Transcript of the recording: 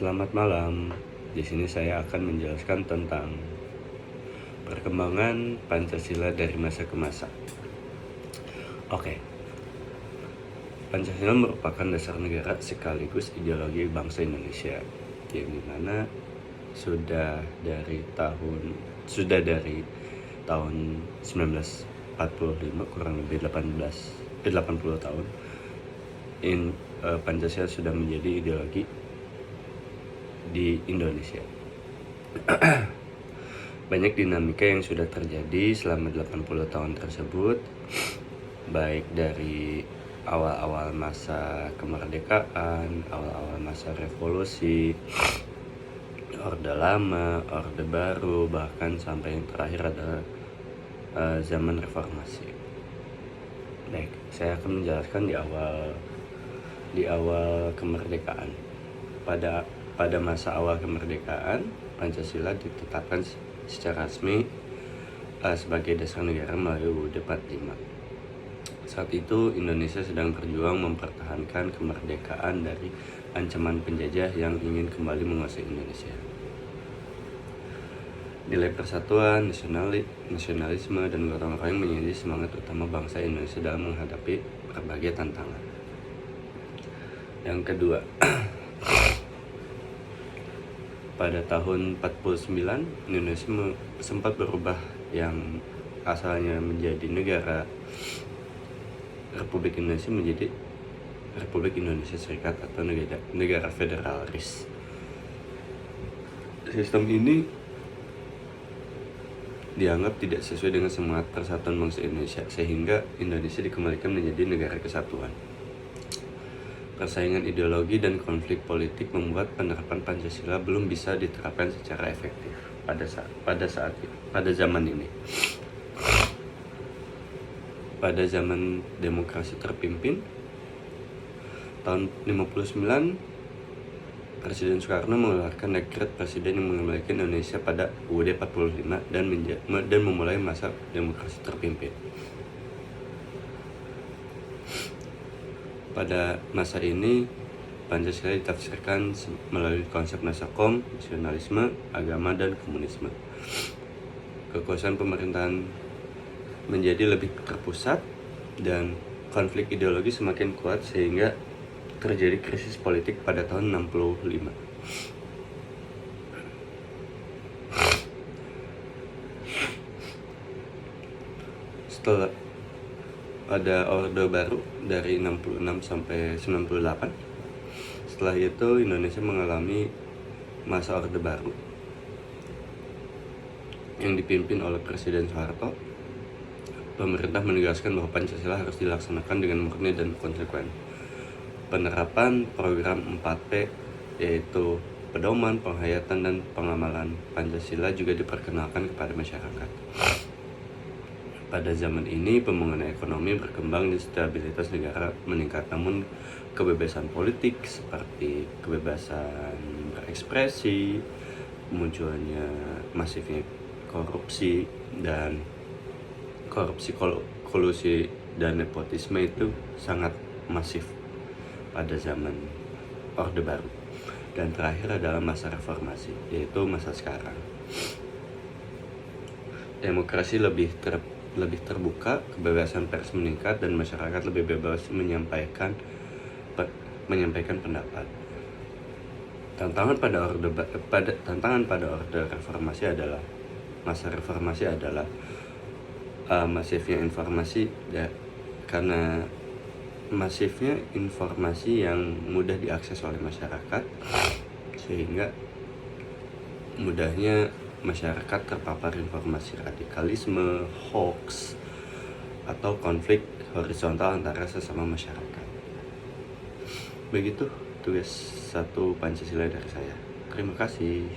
Selamat malam. Di sini saya akan menjelaskan tentang perkembangan Pancasila dari masa ke masa. Oke. Pancasila merupakan dasar negara sekaligus ideologi bangsa Indonesia, yang dimana sudah dari tahun 1945, kurang lebih 80 tahun, Pancasila sudah menjadi ideologi di Indonesia. Banyak dinamika yang sudah terjadi selama 80 tahun tersebut, baik dari awal-awal masa kemerdekaan, awal-awal masa revolusi, Orde Lama, Orde Baru, bahkan sampai yang terakhir adalah zaman reformasi. Baik, saya akan menjelaskan di awal kemerdekaan. Pada masa awal kemerdekaan, Pancasila ditetapkan secara resmi sebagai dasar negara melalui UUD 45. Saat itu Indonesia sedang berjuang mempertahankan kemerdekaan dari ancaman penjajah yang ingin kembali menguasai Indonesia. Nilai persatuan, nasionalisme, dan gotong royong menjadi semangat utama bangsa Indonesia dalam menghadapi berbagai tantangan. Yang kedua, pada tahun 49, Indonesia sempat berubah yang asalnya menjadi negara Republik Indonesia menjadi Republik Indonesia Serikat atau negara federalis. Sistem ini dianggap tidak sesuai dengan semangat persatuan bangsa Indonesia, sehingga Indonesia dikembalikan menjadi negara kesatuan. Persaingan ideologi dan konflik politik membuat penerapan Pancasila belum bisa diterapkan secara efektif pada zaman ini. Pada zaman demokrasi terpimpin, tahun 59, Presiden Soekarno mengeluarkan dekret presiden yang mengembalikan Indonesia pada UUD 45 dan memulai masa demokrasi terpimpin. Pada masa ini, Pancasila ditafsirkan melalui konsep nasakom, nasionalisme, agama, dan komunisme. Kekuasaan pemerintahan menjadi lebih terpusat dan konflik ideologi semakin kuat sehingga terjadi krisis politik pada tahun 65. Setelah ada Orde Baru dari 66 sampai 98. Setelah itu Indonesia mengalami masa Orde Baru yang dipimpin oleh Presiden Soeharto. Pemerintah menegaskan bahwa Pancasila harus dilaksanakan dengan murni dan konsekuen. Penerapan program 4P, yaitu pedoman, penghayatan, dan pengamalan Pancasila juga diperkenalkan kepada masyarakat. Pada zaman ini, pembangunan ekonomi berkembang dan stabilitas negara meningkat, namun kebebasan politik seperti kebebasan berekspresi, munculnya masifnya korupsi, kolusi, dan nepotisme itu sangat masif pada zaman Orde Baru. Dan terakhir adalah masa reformasi, yaitu masa sekarang. Demokrasi lebih terbuka, kebebasan pers meningkat, dan masyarakat lebih bebas menyampaikan pendapat. Tantangan pada orde reformasi adalah masifnya informasi, karena masifnya informasi yang mudah diakses oleh masyarakat, sehingga mudahnya masyarakat terpapar informasi radikalisme, hoax, atau konflik horizontal antara sesama masyarakat. Begitu tugas 1 Pancasila dari saya. Terima kasih.